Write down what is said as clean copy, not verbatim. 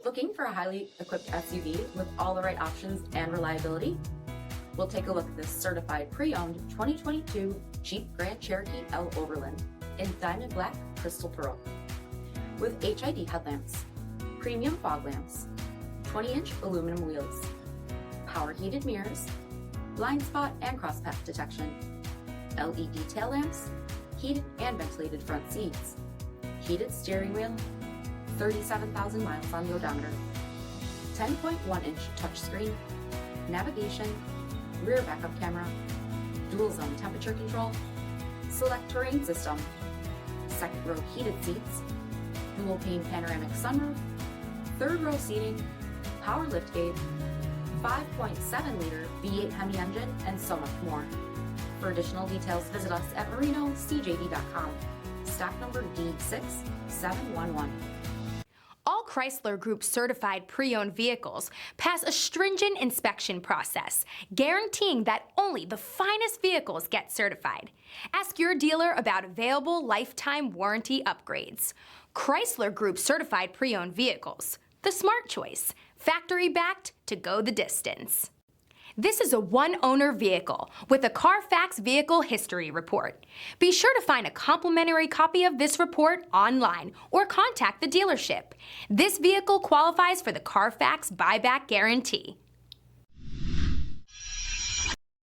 Looking for a highly equipped SUV with all the right options and reliability? We'll take a look at this certified pre-owned 2022 Jeep Grand Cherokee L Overland in diamond black crystal pearl. With HID headlamps, premium fog lamps, 20-inch aluminum wheels, power heated mirrors, blind spot and crosspath detection, LED tail lamps, heated and ventilated front seats, heated steering wheel, 37,000 miles on the odometer, 10.1-inch touchscreen, navigation, rear backup camera, dual zone temperature control, SELEC-TERRAIN system, second row heated seats, dual pane panoramic sunroof, third row seating, power liftgate, 5.7-liter V8 HEMI engine, and so much more. For additional details, visit us at marinocjd.com. Stock number D6711. All Chrysler Group certified pre-owned vehicles pass a stringent inspection process, guaranteeing that only the finest vehicles get certified. Ask your dealer about available lifetime warranty upgrades. Chrysler Group certified pre-owned vehicles, the smart choice, factory backed to go the distance. This is a one-owner vehicle with a CARFAX vehicle history report. Be sure to find a complimentary copy of this report online or contact the dealership. This vehicle qualifies for the CARFAX buyback guarantee.